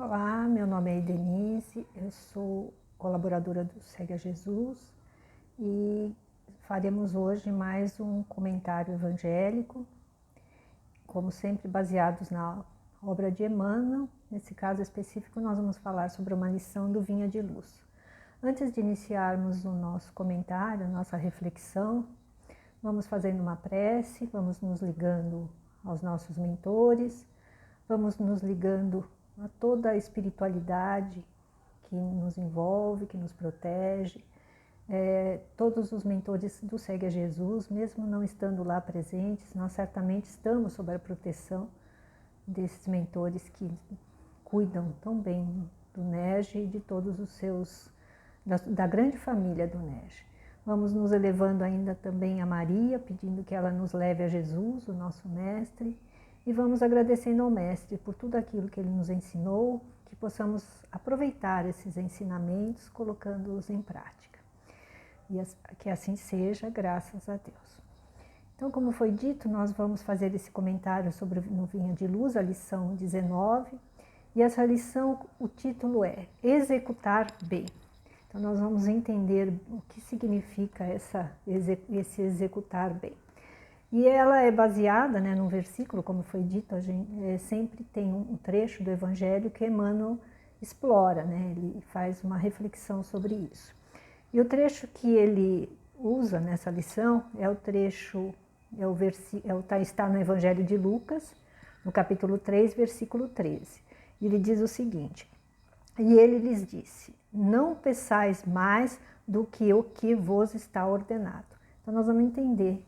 Olá, meu nome é Denise, eu sou colaboradora do Segue a Jesus e faremos hoje mais um comentário evangélico, como sempre baseados na obra de Emmanuel. Nesse caso específico nós vamos falar sobre uma lição do Vinha de Luz. Antes de iniciarmos o nosso comentário, a nossa reflexão, vamos fazendo uma prece, vamos nos ligando aos nossos mentores, vamos nos ligando a toda a espiritualidade que nos envolve, que nos protege. Todos os mentores do Segue a Jesus, mesmo não estando lá presentes, nós certamente estamos sob a proteção desses mentores que cuidam tão bem do NEG e de todos os seus, da grande família do NEG. Vamos nos elevando ainda também a Maria, pedindo que ela nos leve a Jesus, o nosso Mestre, e vamos agradecendo ao Mestre por tudo aquilo que ele nos ensinou, que possamos aproveitar esses ensinamentos, colocando-os em prática. E que assim seja, graças a Deus. Então, como foi dito, nós vamos fazer esse comentário sobre no Vinha de Luz, a lição 19, e essa lição, o título é Executar Bem. Então, nós vamos entender o que significa esse executar bem. E ela é baseada, num versículo, como foi dito, a gente sempre tem um trecho do Evangelho que Emmanuel explora, ele faz uma reflexão sobre isso. E o trecho que ele usa nessa lição é o trecho, está no Evangelho de Lucas, no capítulo 3, versículo 13. E ele diz o seguinte: e ele lhes disse, não peçais mais do que o que vos está ordenado. Então nós vamos entender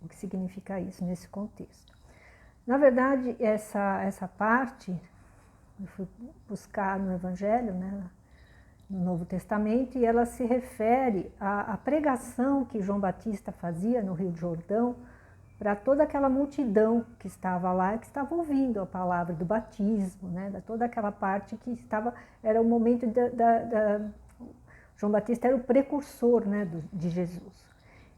o que significa isso nesse contexto. Na verdade, essa parte, eu fui buscar no Evangelho, no Novo Testamento, e ela se refere à pregação que João Batista fazia no Rio Jordão para toda aquela multidão que estava lá, que estava ouvindo a palavra do batismo, toda aquela parte que era o momento João Batista era o precursor de Jesus.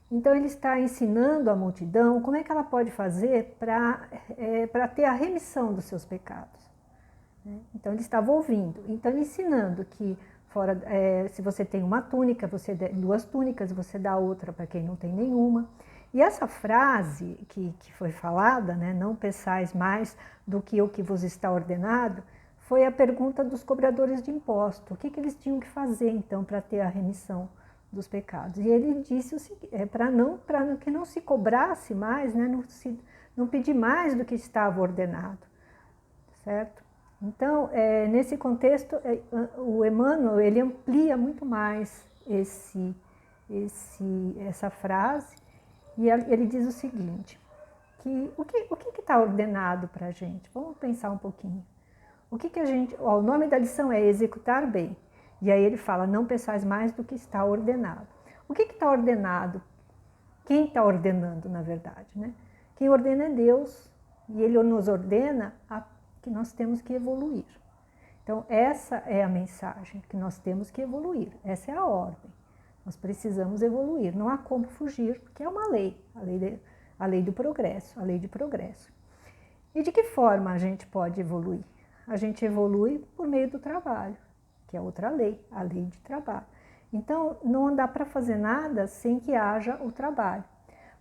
Então ele está ensinando a multidão como é que ela pode fazer para ter a remissão dos seus pecados. Então ele estava ouvindo, então ensinando que se você tem uma túnica, você dá 2 túnicas, você dá outra para quem não tem nenhuma. E essa frase que foi falada, não peçais mais do que o que vos está ordenado, foi a pergunta dos cobradores de imposto. O que eles tinham que fazer então para ter a remissão dos pecados? E ele disse o seguinte, para que não se cobrasse mais, não pedir mais do que estava ordenado, certo? Então, nesse contexto, o Emmanuel ele amplia muito mais essa frase, e ele diz o seguinte, que o que está ordenado para a gente? Vamos pensar um pouquinho. O nome da lição é executar bem. E aí ele fala, não peçais mais do que está ordenado. O que está ordenado? Quem está ordenando, na verdade? Quem ordena é Deus, e ele nos ordena que nós temos que evoluir. Então, essa é a mensagem, que nós temos que evoluir. Essa é a ordem. Nós precisamos evoluir. Não há como fugir, porque é uma lei, a lei do progresso, a lei de progresso. E de que forma a gente pode evoluir? A gente evolui por meio do trabalho, que é outra lei, a lei de trabalho. Então, não dá para fazer nada sem que haja o trabalho.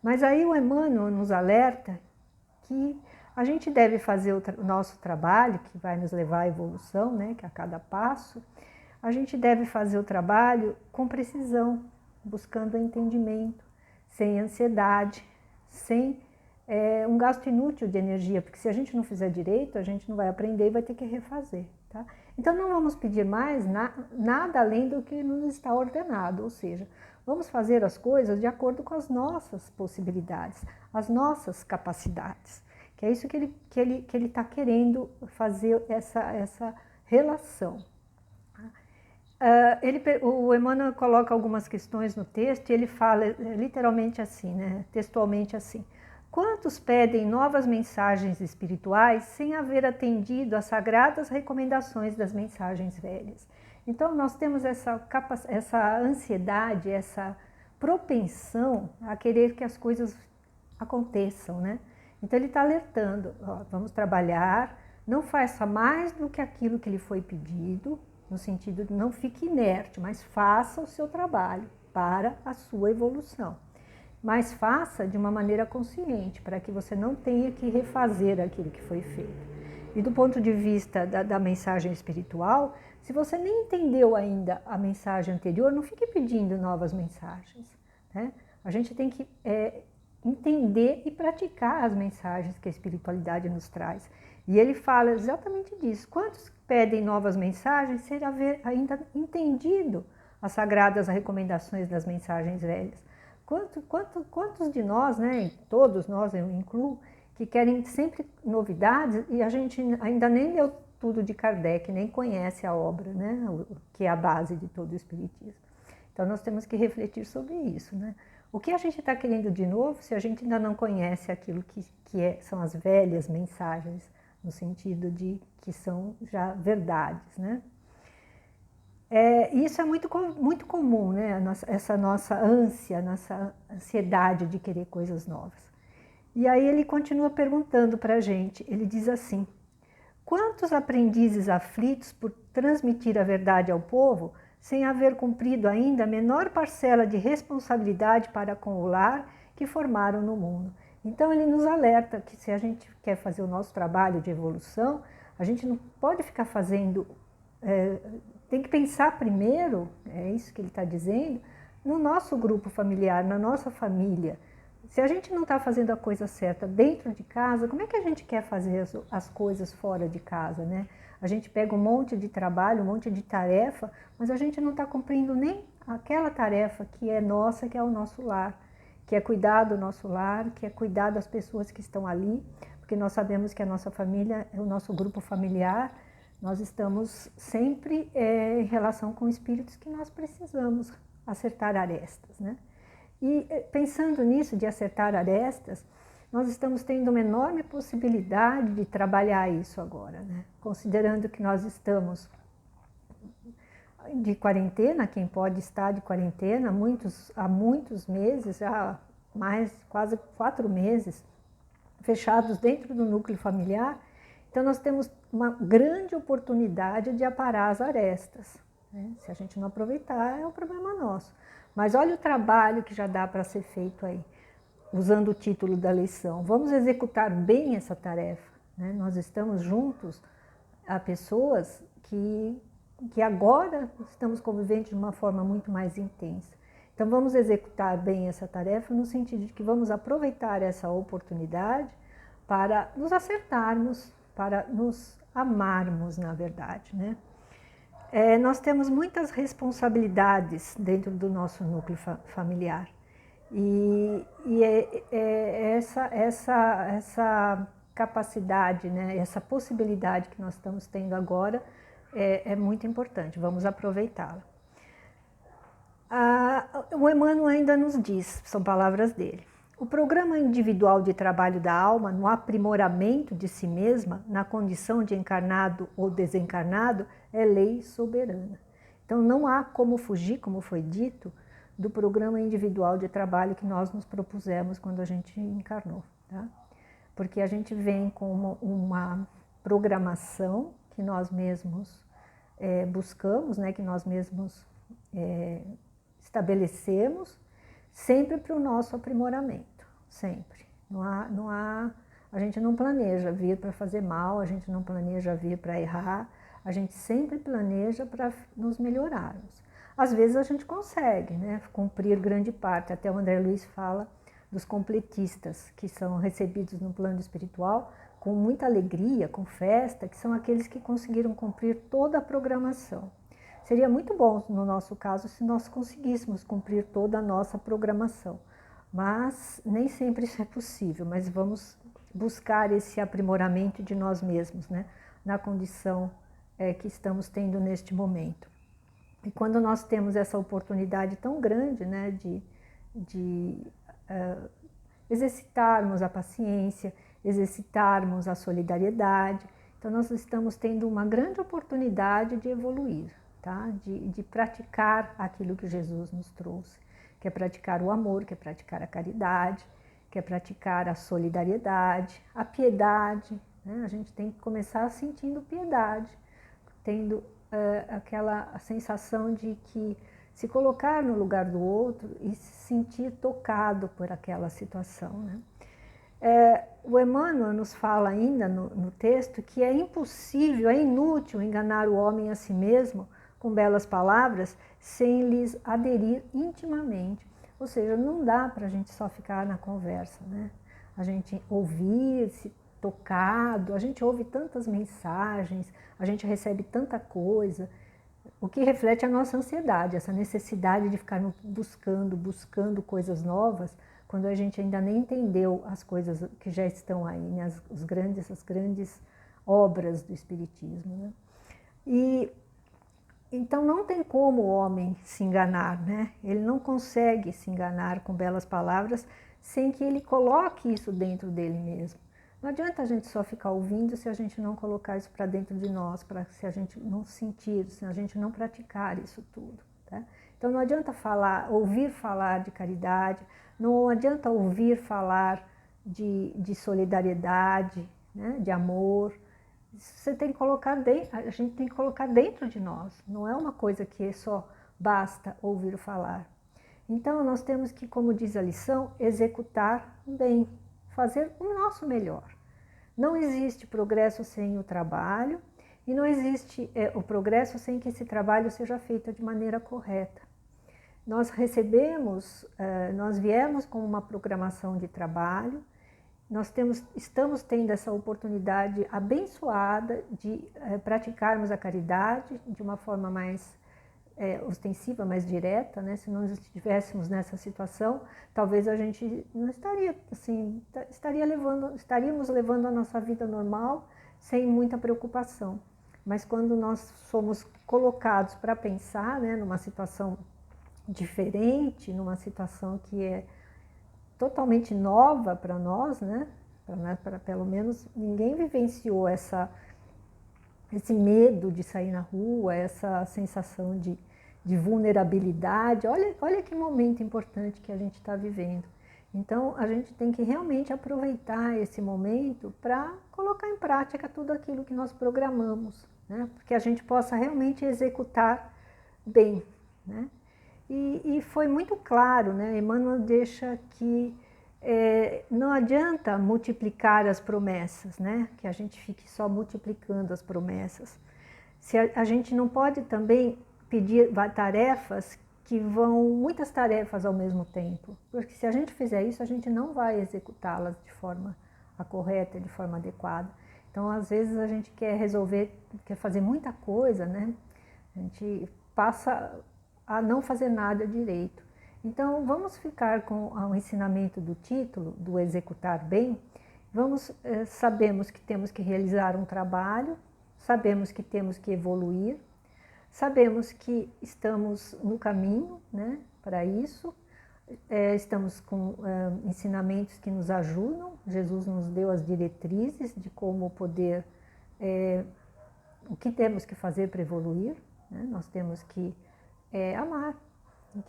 Mas aí o Emmanuel nos alerta que a gente deve fazer o nosso trabalho, que vai nos levar à evolução, que a cada passo, a gente deve fazer o trabalho com precisão, buscando entendimento, sem ansiedade, sem um gasto inútil de energia, porque se a gente não fizer direito, a gente não vai aprender e vai ter que refazer. Tá? Então não vamos pedir mais nada além do que nos está ordenado, ou seja, vamos fazer as coisas de acordo com as nossas possibilidades, as nossas capacidades, que é isso que ele está querendo fazer essa relação. O Emmanuel coloca algumas questões no texto e ele fala literalmente assim, textualmente assim. Quantos pedem novas mensagens espirituais sem haver atendido às sagradas recomendações das mensagens velhas? Então nós temos essa ansiedade, essa propensão a querer que as coisas aconteçam, Então ele está alertando, vamos trabalhar, Não faça mais do que aquilo que lhe foi pedido, no sentido de não fique inerte, mas faça o seu trabalho para a sua evolução. Mas faça de uma maneira consciente, para que você não tenha que refazer aquilo que foi feito. E do ponto de vista da mensagem espiritual, se você nem entendeu ainda a mensagem anterior, não fique pedindo novas mensagens, né? A gente tem que entender e praticar as mensagens que a espiritualidade nos traz. E ele fala exatamente disso. Quantos pedem novas mensagens sem haver ainda entendido as sagradas recomendações das mensagens velhas? Quantos de nós, né, todos nós, eu incluo, que querem sempre novidades e a gente ainda nem leu tudo de Kardec, nem conhece a obra, né, que é a base de todo o espiritismo. Então nós temos que refletir sobre isso, né? O que a gente está querendo de novo se a gente ainda não conhece aquilo são as velhas mensagens, no sentido de que são já verdades, né? Isso é muito comum, né? Essa nossa ânsia, nossa ansiedade de querer coisas novas. E aí ele continua perguntando para a gente, ele diz assim: quantos aprendizes aflitos por transmitir a verdade ao povo, sem haver cumprido ainda a menor parcela de responsabilidade para com o lar que formaram no mundo? Então ele nos alerta que se a gente quer fazer o nosso trabalho de evolução, a gente não pode ficar fazendo... tem que pensar primeiro, é isso que ele está dizendo, no nosso grupo familiar, na nossa família. Se a gente não está fazendo a coisa certa dentro de casa, como é que a gente quer fazer as coisas fora de casa, né? A gente pega um monte de trabalho, um monte de tarefa, mas a gente não está cumprindo nem aquela tarefa que é nossa, que é o nosso lar, que é cuidar do nosso lar, que é cuidar das pessoas que estão ali, porque nós sabemos que a nossa família, o nosso grupo familiar, nós estamos sempre em relação com espíritos que nós precisamos acertar arestas, né? E pensando nisso, de acertar arestas, nós estamos tendo uma enorme possibilidade de trabalhar isso agora, né? Considerando que nós estamos de quarentena, quem pode estar de quarentena, há muitos meses, já quase 4 meses, fechados dentro do núcleo familiar, então nós temos uma grande oportunidade de aparar as arestas, né? Se a gente não aproveitar, é um problema nosso. Mas olha o trabalho que já dá para ser feito aí, usando o título da lição. Vamos executar bem essa tarefa, né? Nós estamos juntos a pessoas que agora estamos convivendo de uma forma muito mais intensa. Então vamos executar bem essa tarefa no sentido de que vamos aproveitar essa oportunidade para nos acertarmos, para nos amarmos, na verdade, né? Nós temos muitas responsabilidades dentro do nosso núcleo familiar. E essa capacidade, né, essa possibilidade que nós estamos tendo agora é muito importante, vamos aproveitá-la. O Emmanuel ainda nos diz, são palavras dele: o programa individual de trabalho da alma no aprimoramento de si mesma, na condição de encarnado ou desencarnado, é lei soberana. Então não há como fugir, como foi dito, do programa individual de trabalho que nós nos propusemos quando a gente encarnou, tá? Porque a gente vem com uma programação que nós mesmos buscamos, né, que nós mesmos estabelecemos, sempre para o nosso aprimoramento, sempre. A gente não planeja vir para fazer mal, a gente não planeja vir para errar, a gente sempre planeja para nos melhorarmos. Às vezes a gente consegue, né, cumprir grande parte, até o André Luiz fala dos completistas, que são recebidos no plano espiritual com muita alegria, com festa, que são aqueles que conseguiram cumprir toda a programação. Seria muito bom, no nosso caso, se nós conseguíssemos cumprir toda a nossa programação, mas nem sempre isso é possível, mas vamos buscar esse aprimoramento de nós mesmos, né, na condição que estamos tendo neste momento. E quando nós temos essa oportunidade tão grande, né, de exercitarmos a paciência, exercitarmos a solidariedade, então nós estamos tendo uma grande oportunidade de evoluir, tá? De praticar aquilo que Jesus nos trouxe, que é praticar o amor, que é praticar a caridade, que é praticar a solidariedade, a piedade, né? A gente tem que começar sentindo piedade, tendo aquela sensação de que se colocar no lugar do outro e se sentir tocado por aquela situação, né? O Emmanuel nos fala ainda no texto que é impossível, é inútil enganar o homem a si mesmo com belas palavras sem lhes aderir intimamente. Ou seja, não dá para a gente só ficar na conversa, né? A gente ouvir-se tocado, a gente ouve tantas mensagens, a gente recebe tanta coisa, o que reflete a nossa ansiedade, essa necessidade de ficar buscando coisas novas, quando a gente ainda nem entendeu as coisas que já estão aí, né? As grandes obras do Espiritismo, né? E então não tem como o homem se enganar, né? Ele não consegue se enganar com belas palavras sem que ele coloque isso dentro dele mesmo. Não adianta a gente só ficar ouvindo se a gente não colocar isso para dentro de nós, se a gente não sentir, se a gente não praticar isso tudo, tá? Então não adianta ouvir falar de caridade, não adianta ouvir falar de solidariedade, né? De amor. Você tem que colocar a gente tem que colocar dentro de nós. Não é uma coisa que só basta ouvir falar. Então nós temos que, como diz a lição, executar bem, fazer o nosso melhor. Não existe progresso sem o trabalho e não existe o progresso sem que esse trabalho seja feito de maneira correta. Nós viemos com uma programação de trabalho, estamos tendo essa oportunidade abençoada de praticarmos a caridade de uma forma mais ostensiva, mais direta, né? Se nós estivéssemos nessa situação, talvez a gente não estaria assim, estaríamos levando a nossa vida normal sem muita preocupação. Mas quando nós somos colocados para pensar, né, numa situação diferente, numa situação que é totalmente nova para nós, né? Pelo menos ninguém vivenciou esse medo de sair na rua, essa sensação de vulnerabilidade. Olha que momento importante que a gente está vivendo. Então, a gente tem que realmente aproveitar esse momento para colocar em prática tudo aquilo que nós programamos, né? Porque a gente possa realmente executar bem, né? E foi muito claro, né? Emmanuel deixa que não adianta multiplicar as promessas, né? Que a gente fique só multiplicando as promessas. A gente não pode também pedir tarefas muitas tarefas ao mesmo tempo, porque se a gente fizer isso, a gente não vai executá-las de forma correta, de forma adequada. Então, às vezes a gente quer fazer muita coisa, né? A gente passa a não fazer nada direito. Então, vamos ficar com o ensinamento do título, do executar bem. Sabemos que temos que realizar um trabalho, sabemos que temos que evoluir, sabemos que estamos no caminho, né, para isso. Estamos com ensinamentos que nos ajudam. Jesus nos deu as diretrizes de como poder, o que temos que fazer para evoluir, né? Nós temos que amar,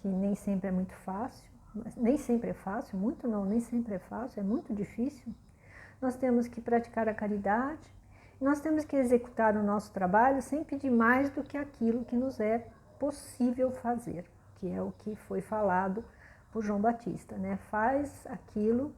que nem sempre é muito fácil, nem sempre é fácil, nem sempre é fácil, é muito difícil. Nós temos que praticar a caridade, nós temos que executar o nosso trabalho sem pedir mais do que aquilo que nos é possível fazer, que é o que foi falado por João Batista, né? Faz aquilo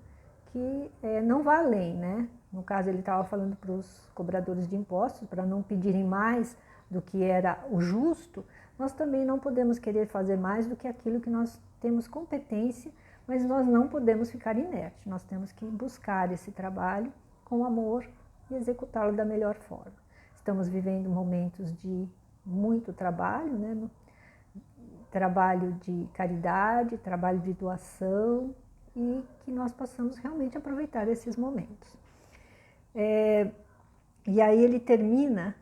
que não vai além, né? No caso, ele estava falando para os cobradores de impostos, para não pedirem mais do que era o justo. Nós também não podemos querer fazer mais do que aquilo que nós temos competência, mas nós não podemos ficar inertes. Nós temos que buscar esse trabalho com amor e executá-lo da melhor forma. Estamos vivendo momentos de muito trabalho, né? Trabalho de caridade, trabalho de doação, e que nós possamos realmente aproveitar esses momentos. E aí ele termina,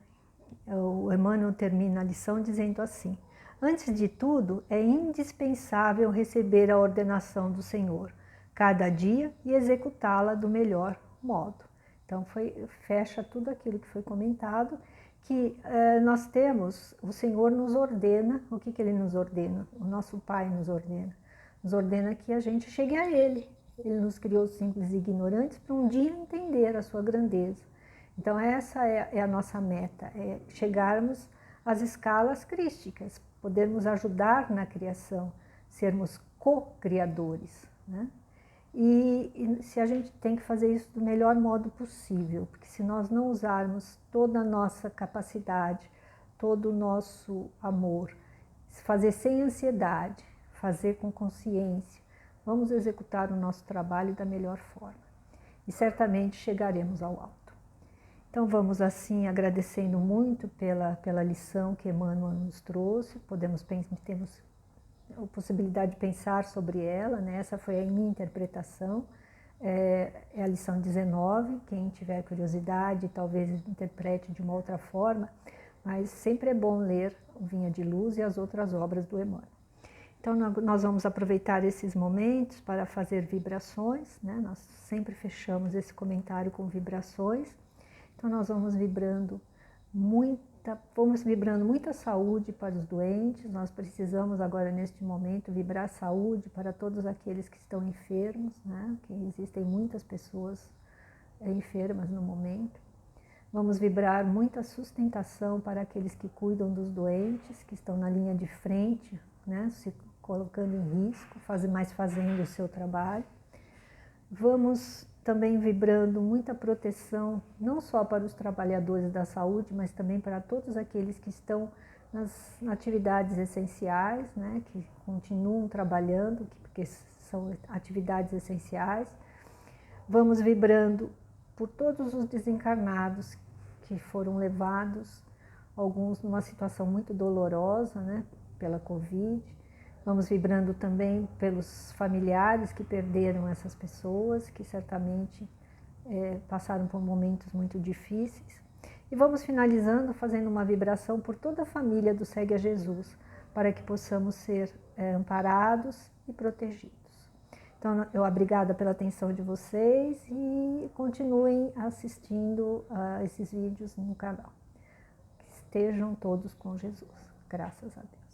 o Emmanuel termina a lição dizendo assim: antes de tudo, é indispensável receber a ordenação do Senhor, cada dia, e executá-la do melhor modo. Então, fecha tudo aquilo que foi comentado, que nós temos, o Senhor nos ordena. O que Ele nos ordena? O nosso Pai nos ordena que a gente chegue a Ele. Ele nos criou simples e ignorantes para um dia entender a sua grandeza. Então essa é a nossa meta, é chegarmos às escalas crísticas, podermos ajudar na criação, sermos co-criadores, né? E se a gente tem que fazer isso do melhor modo possível, porque se nós não usarmos toda a nossa capacidade, todo o nosso amor, fazer sem ansiedade, fazer com consciência, vamos executar o nosso trabalho da melhor forma. E certamente chegaremos ao alto. Então vamos assim agradecendo muito pela lição que Emmanuel nos trouxe, temos a possibilidade de pensar sobre ela, né? Essa foi a minha interpretação, é a lição 19, quem tiver curiosidade talvez interprete de uma outra forma, mas sempre é bom ler o Vinha de Luz e as outras obras do Emmanuel. Então nós vamos aproveitar esses momentos para fazer vibrações, né? Nós sempre fechamos esse comentário com vibrações. Então nós vamos vibrando muita saúde para os doentes. Nós precisamos agora neste momento vibrar saúde para todos aqueles que estão enfermos, né? Que existem muitas pessoas enfermas no momento. Vamos vibrar muita sustentação para aqueles que cuidam dos doentes, que estão na linha de frente, né? Se colocando em risco, mas fazendo o seu trabalho. Vamos também vibrando muita proteção, não só para os trabalhadores da saúde, mas também para todos aqueles que estão nas atividades essenciais, né, que continuam trabalhando, porque são atividades essenciais. Vamos vibrando por todos os desencarnados que foram levados, alguns numa situação muito dolorosa, né, pela Covid. Vamos vibrando também pelos familiares que perderam essas pessoas, que certamente passaram por momentos muito difíceis. E vamos finalizando fazendo uma vibração por toda a família do Segue a Jesus, para que possamos ser amparados e protegidos. Então, obrigada pela atenção de vocês e continuem assistindo a esses vídeos no canal. Que estejam todos com Jesus. Graças a Deus.